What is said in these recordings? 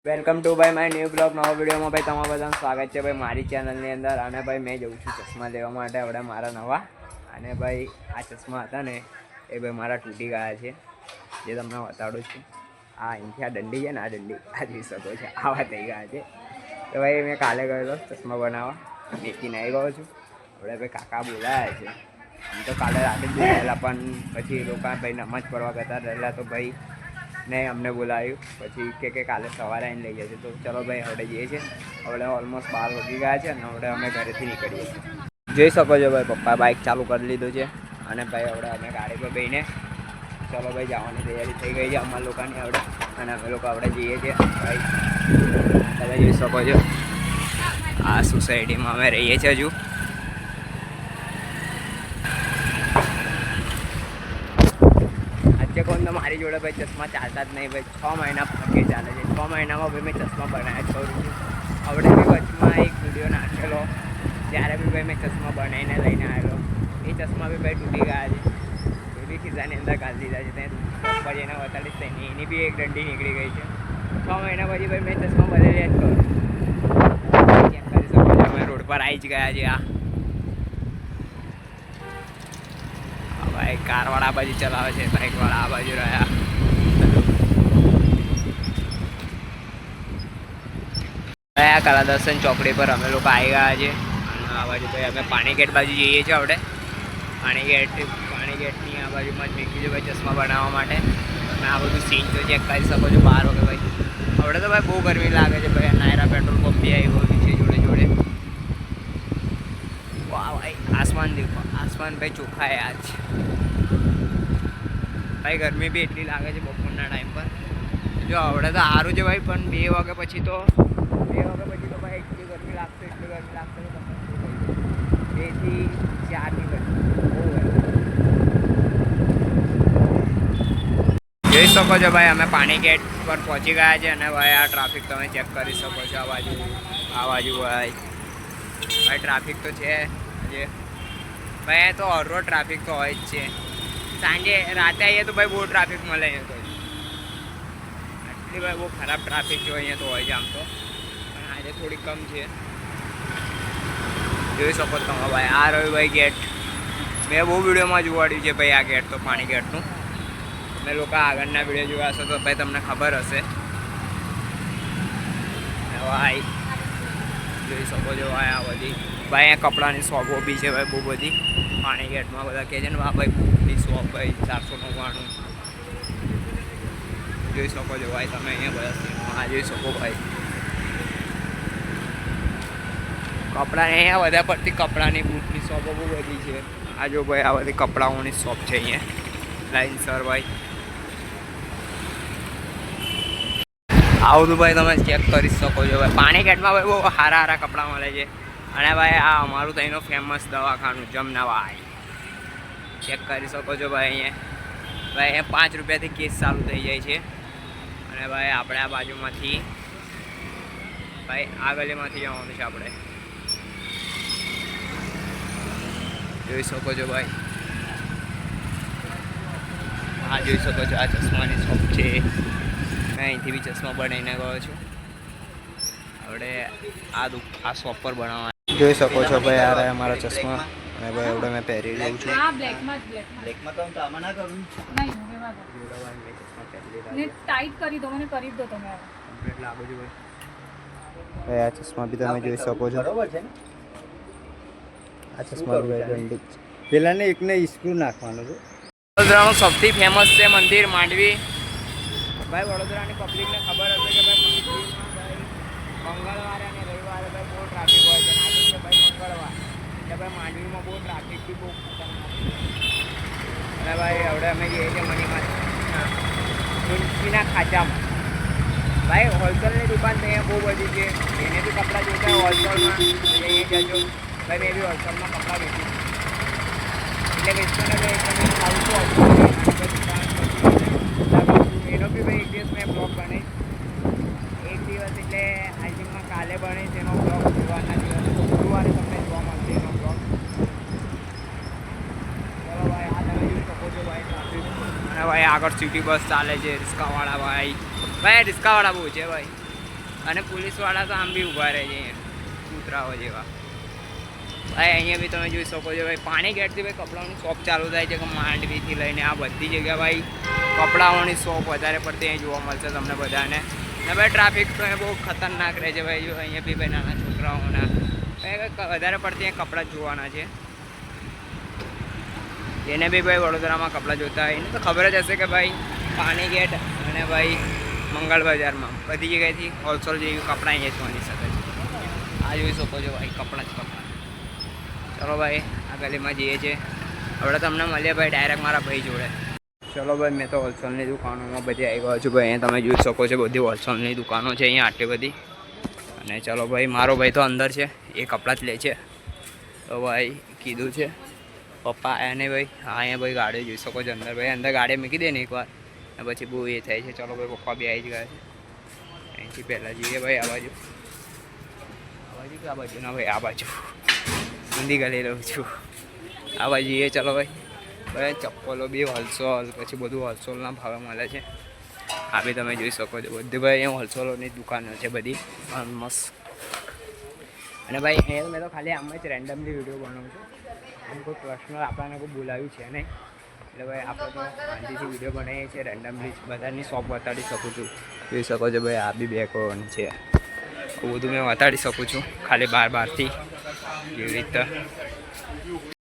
Welcome to ભાઈ my new blog. નવો વિડીયોમાં ભાઈ તમારું બધાનું સ્વાગત છે ભાઈ મારી ચેનલની અંદર. અને ભાઈ મેં જઉં છું ચશ્મા લેવા માટે આપણે મારા નવા. અને ભાઈ આ ચશ્મા હતા ને એ ભાઈ મારા તૂટી ગયા છે, જે તમને બતાડું છું. આ અહીંથી આ દંડી છે ને, આ દંડી આ જોઈ શકો છો, આવા થઈ ગયા છે. તો ભાઈ મેં કાલે ગયેલો ચશ્મા બનાવવા, મેકીને આવી ગયો છું. આપણે ભાઈ કાકા બોલાયા છે. આમ તો કાલે રાતે જ બોલાયેલા, પણ પછી એ લોકો ભાઈ નમાજ પડવા કરતા રહેલા, તો ભાઈ ને અમને બોલાવ્યું. પછી કે કાલે સવારે આવીને લઈ જશે. તો ચલો ભાઈ આપણે જઈએ છીએ. હવે ઓલમોસ્ટ 12 વાગી ગયા છે અને હવે અમે ઘરેથી નીકળીએ છીએ. જોઈ શકો છો ભાઈ પપ્પા બાઇક ચાલુ કરી લીધું છે. અને ભાઈ હવે અમે ગાડી પર બેસીને ચલો ભાઈ જવાની તૈયારી થઈ ગઈ છે અમારા લોકોની હવે. અને અમે લોકો આપણે જઈએ છીએ ભાઈ. તમે જોઈ શકો છો આ સોસાયટીમાં અમે રહીએ છીએ હજુ. કોણ તો મારી જોડે ભાઈ ચશ્મા ચાલતા જ નહીં ભાઈ. 6 મહિના ફરકે ચાલે છે. 6 મહિનામાં ભાઈ મેં ચશ્મા બનાવ્યા જ કરું છું. આપણે બી વચમાં એક વિડીયો નાખેલો, ત્યારે બી ભાઈ મેં ચશ્મા બનાવીને લઈને આવેલો. એ ચશ્મા બી ભાઈ તૂટી ગયા છે. એ બી ખિસ્સાની અંદર ગાળી દીધા છે. ત્યાં ઉપર એને બતાડીશ નહીં, એની બી એક દંડી નીકળી ગઈ છે. 6 મહિના પછી ભાઈ મેં ચશ્મા બદલ્યા જ કરું. ચેક કરી શકો છો અમે રોડ પર આવી જ ગયા છે. ભાઈ કારવાળા આ બાજુ ચલાવે છે, બાઇકવાળા આ બાજુ રહ્યા. કલા દર્શન ચોકડી પર અમે લોકો આવી ગયા છે. અને આ બાજુ ભાઈ અમે પાણીગેટ બાજુ જઈએ છીએ. આપણે પાણીગેટની આ બાજુમાં જ મેકી છે ભાઈ ચશ્મા બનાવવા માટે. તમે આ બધું સીન તો ચેક કરી શકો છો. 12 વાગે ભાઈ આપણે તો ભાઈ બહુ ગરમી લાગે છે ભાઈ. નાયરા પેટ્રોલ પંપ બી આવી ગયું છે જોડે જોડે. વાહ ભાઈ આસમાન દેખો, આસમાન ભાઈ ચોખ્ખા હે આજ. ભાઈ ગરમી બી એટલી લાગે છે બપોરના ટાઈમ પર. જો આવડે તો સારું છે ભાઈ, પણ 2 વાગ્યા પછી તો ભાઈ એટલી ગરમી લાગશે, એટલી ગરમી લાગશે કે તમને 2 થી 4ની ગરમી બહુ ગરમી. જોઈ શકો છો ભાઈ અમે પાણીગેટ પર પહોંચી ગયા છે. અને ભાઈ આ ટ્રાફિક તમે ચેક કરી શકો છો. આ બાજુ ભાઈ ટ્રાફિક તો છે આજે ભાઈ. તો હરરોજ ટ્રાફિક તો હોય જ છે. સાંજે રાતે આવીએ તો ભાઈ બહુ ટ્રાફિક મળે અહીંયા તો. આટલી ભાઈ બહુ ખરાબ ટ્રાફિક જો અહીંયા તો હોય છે આમ તો, પણ આજે થોડી કમ છે. જોઈ શકો તમે ભાઈ આ રહ્યું ભાઈ ગેટ. મેં બહુ વિડીયોમાં જોવાડ્યું છે ભાઈ આ ગેટ તો, પાણી ગેટનું. તમે લોકો આગળના વિડીયો જોયા હશો તો ભાઈ તમને ખબર હશે. ભાઈ જોઈ શકો છો ભાઈ આ બધી ભાઈ અહીંયા કપડાની શોપો બી છે ભાઈ બહુ બધી. પાણી ગેટમાં બધા કહે છે ને ભાઈ બુકની શોપ ભાઈ 499. જોઈ શકો છો ભાઈ તમે અહીંયા બધા આ જોઈ શકો ભાઈ. કપડાની અહીંયા બધા પડતી કપડાની બુટની શોપો બહુ બધી છે. આ જો ભાઈ આ બધી કપડાઓની શોપ છે અહીંયા લાઇનસર ભાઈ. આવું તો ભાઈ તમે ચેક કરી શકો છો ભાઈ. પાણી ગેટમાં ભાઈ બહુ સારા કપડાં મળે છે. અને ભાઈ આ અમારું ત્યાંનું ફેમસ દવાખાનું જમનાભાઈ ચેક કરી શકો છો ભાઈ. અહીંયા ભાઈ અહીંયા 5 રૂપિયાથી કેસ ચાલુ થઈ જાય છે. અને ભાઈ આપણે આ બાજુમાંથી ભાઈ આ ગલીમાંથી જવાનું છે આપણે. જોઈ શકો છો ભાઈ આ જોઈ શકો છો આ ચશ્માની શોપ છે. મેં અહીંથી બી ચશ્મા બનાવીને ગયો છું. આપણે આ શોપ પર બનાવવા જોઈ શકો છો ભાઈ. આ રહ્યા મારા ચશ્મા. અને ભાઈ એવડે મેં પહેરી લઉં છું. બ્લેકમાં તો આમાં ના કરું નહીં, ટાઈટ કરી દો, મને કરી દો તમે. ભાઈ આ ચશ્મા બી તમે જોઈ શકો છો. બરોબર છે ને આ ચશ્મા બી ભાઈ દંડી પેલા ને એકને સ્ક્રૂ નાખવાનું છે. વડોદરાનું સૌથી ફેમસ છે મંદિર માંડવી. ભાઈ વડોદરાની પબ્લિકને ખબર હશે કે ભાઈ મંદિરમાં ભાઈ મંગળવારે અને રવિવારે ભાઈ બહુ ટ્રાફિક હોય છે. આજે છે ભાઈ મંગળવાર, એટલે ભાઈ માંડવીમાં બહુ ટ્રાફિક બી બહુ ખતરનાક છે. અને ભાઈ હવે અમે જઈએ છીએ મણીના ખાચામાં. ભાઈ હોલસેલની દુકાન તો અહીંયા બહુ બધી છે. એને બી કપડાં જોતા હોય હોલસેલમાં અહીંયા જજો ભાઈ. મેં બી હોલસેલમાં કપડાં વેચું એટલે વેચતો ને ભાઈ તમે સારું એનો બી ભાઈ એક દિવસ મેં બ્લોગ બનાવી. એક દિવસ એટલે આઈથિંકમાં કાલે બની તેનો બ્લોગ. ગુરુવારના દિવસે ગુરુવારે તમને જોવા મળશે એનો બ્લોગ. ચલો ભાઈ આ તમે જોઈ શકો છો ભાઈ ટ્રાફિક. અને ભાઈ આગળ સિટી બસ ચાલે છે રિક્ષાવાળા ભાઈ. ભાઈ રિક્ષાવાળા બહુ છે ભાઈ. અને પોલીસવાળા તો આમ બી ઊભા રહે છે અહીંયા કૂતરાઓ જેવા. ભાઈ અહીંયા બી તમે જોઈ શકો છો ભાઈ પાણી ગેટથી ભાઈ કપડાઓની શોપ ચાલુ થાય છે કે માંડવીથી લઈને આ બધી જગ્યા ભાઈ કપડાઓની શોપ વધારે પડતી અહીં જોવા મળશે તમને બધાને. ને ભાઈ ટ્રાફિક તો બહુ ખતરનાક રહે છે ભાઈ. જો અહીંયા બી ભાઈ નાના છોકરાઓના વધારે પડતી અહીં કપડાં જ જોવાના છે. જેને બી ભાઈ વડોદરામાં કપડાં જોતા હોય એને તો ખબર જ હશે કે ભાઈ પાણી ગેટ અને ભાઈ મંગળ બજારમાં બધી જગ્યાએથી હોલસેલ જેવી કપડાં અહીંયા જોવાની શકે છે. આ જોઈ શકો છો ભાઈ કપડાં જ કપડાં. ચલો ભાઈ આ ગલીમાં જઈએ છીએ. હવે તમને મળીએ ભાઈ ડાયરેક્ટ મારા ભાઈ જોડે. ચલો ભાઈ મેં તો હોલસેલની દુકાનોમાં બધી આવી ગયો છું ભાઈ. અહીંયા તમે જોઈ શકો છો બધી હોલસેલની દુકાનો છે અહીંયા આટલી બધી. અને ચલો ભાઈ મારો ભાઈ તો અંદર છે એ કપડાં જ લે છે. તો ભાઈ કીધું છે પપ્પા આયા ને ભાઈ. હા અહીંયા ભાઈ ગાડી જોઈ શકો છો અંદર ભાઈ. અંદર ગાડી મૂકી દે ને એકવાર ને પછી બહુ એ થાય છે. ચલો ભાઈ પપ્પા બી આવી જ ગયા છે. અહીંથી પહેલાં જઈએ ભાઈ આ બાજુ. આ બાજુ કે આ બાજુ ના ભાઈ આ બાજુ ઊંધી ગલી રહું છું. આ બાજુ જઈએ ચલો ભાઈ. ભાઈ ચપ્પલો બી હોલસેલ પછી બધું હોલસેલના ભાવે મળે છે. આ બી તમે જોઈ શકો છો બધી ભાઈ અહીંયા હોલસેલોની દુકાનો છે બધી મસ્ત. અને ભાઈ અહીંયા મેં તો ખાલી આમ જ રેન્ડમલી વિડીયો બનાવું છું. આમ કોઈ પર્સનલ આપણને કોઈ બોલાવ્યું છે નહીં. એટલે ભાઈ આપણે તો શાંતિથી વિડીયો બનાવીએ છીએ રેન્ડમલી બધાની શોપ બતાડી શકું છું. જોઈ શકો છો ભાઈ આ બી બેકોની છે. બધું મેં બતાડી શકું છું ખાલી બહારથી જેવી રીતે.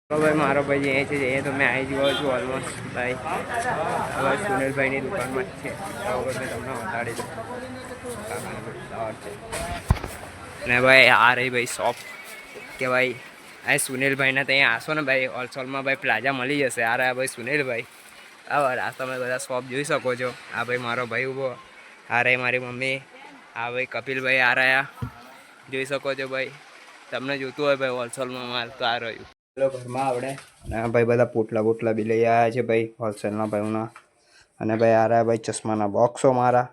તો ભાઈ મારો ભાઈ એ છે એ તો મેં આવી જ ગયો છું ઓલમોસ્ટ ભાઈ. હવે સુનિલભાઈની દુકાનમાં જ છે. બરાબર મેં તમને બતાડી દઉં. ને ભાઈ આ રહી ભાઈ શોપ કે ભાઈ આ સુનિલભાઈને ત્યાં આશો ને ભાઈ હોલસેલમાં ભાઈ પ્લાઝા મળી જશે. આ રહ્યા ભાઈ સુનિલભાઈ. બરાબર આ તમે બધા શોપ જોઈ શકો છો. આ ભાઈ મારો ભાઈ ઊભો. આ રહી મારી મમ્મી. આ ભાઈ કપિલભાઈ આ રહ્યા જોઈ શકો છો ભાઈ. તમને જોતું હોય ભાઈ હોલસેલમાં માલ તો આ રહ્યું. ચલો ઘરમાં આવડે અને ભાઈ બધા પોટલા બી લઈ આવ્યા છે ભાઈ હોલસેલના ભાઈઓના. અને ભાઈ આ રહ્યા ભાઈ ચશ્માના બોક્સો મારા.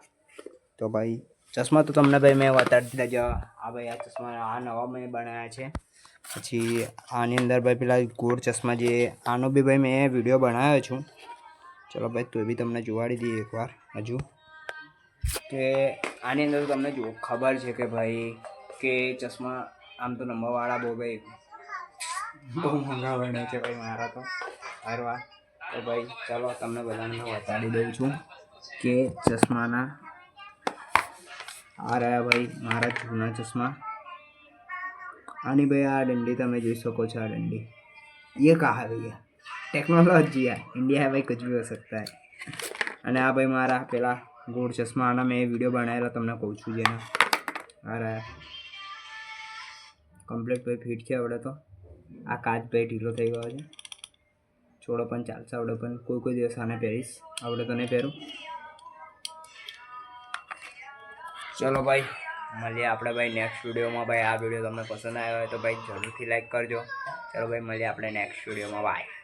તો ભાઈ ચશ્મા તો તમને ભાઈ મેં બતાડી દીધા. આ ભાઈ આ ચશ્મા આ નવા મેં બનાવ્યા છે. પછી આની અંદર ભાઈ પેલા ગોળ ચશ્મા જે આનો બી ભાઈ મેં વિડીયો બનાવ્યો છું. ચલો ભાઈ તો બી તમને જોવાડી દઈએ એકવાર હજુ કે આની અંદર તમને જો ખબર છે કે ભાઈ કે ચશ્મા આમ તો નંબરવાળા બહુ ભાઈ બહુ મોંઘા બને છે ભાઈ મારા તો હર વાર. તો ભાઈ ચાલો તમને બધાને બતાડી દઉં છું કે ચશ્માના આ રહ્યા ભાઈ મારા જૂના ચશ્મા. આની ભાઈ આ डंडी તમે જોઈ શકો છો. આ डंडी ये कहा है भैया टेक्नोलॉजी है इंडिया है भाई कुछ भी हो सकता है. અને આ ભાઈ મારા પેલા ગોળ ચશ્મા આના મેં વિડીયો બનાવેલા તમને કહું છું જેને આ રહ્યા કમ્પ્લીટ ભાઈ ફિટ છે. આવડે તો આ કાચ ભાઈ ઢીલો થઈ ગયો છે. છોડો પણ ચાલશે આવડે પણ કોઈ દિવસ આને પહેરીશ. આવડે તો નહીં પહેરું. ચલો ભાઈ મળીએ આપણે ભાઈ નેક્સ્ટ વિડીયોમાં. ભાઈ આ વિડીયો તમને પસંદ આવ્યો હોય તો ભાઈ જરૂરથી લાઈક કરજો. ચલો ભાઈ મળીએ આપણે નેક્સ્ટ વિડીયોમાં. બાય.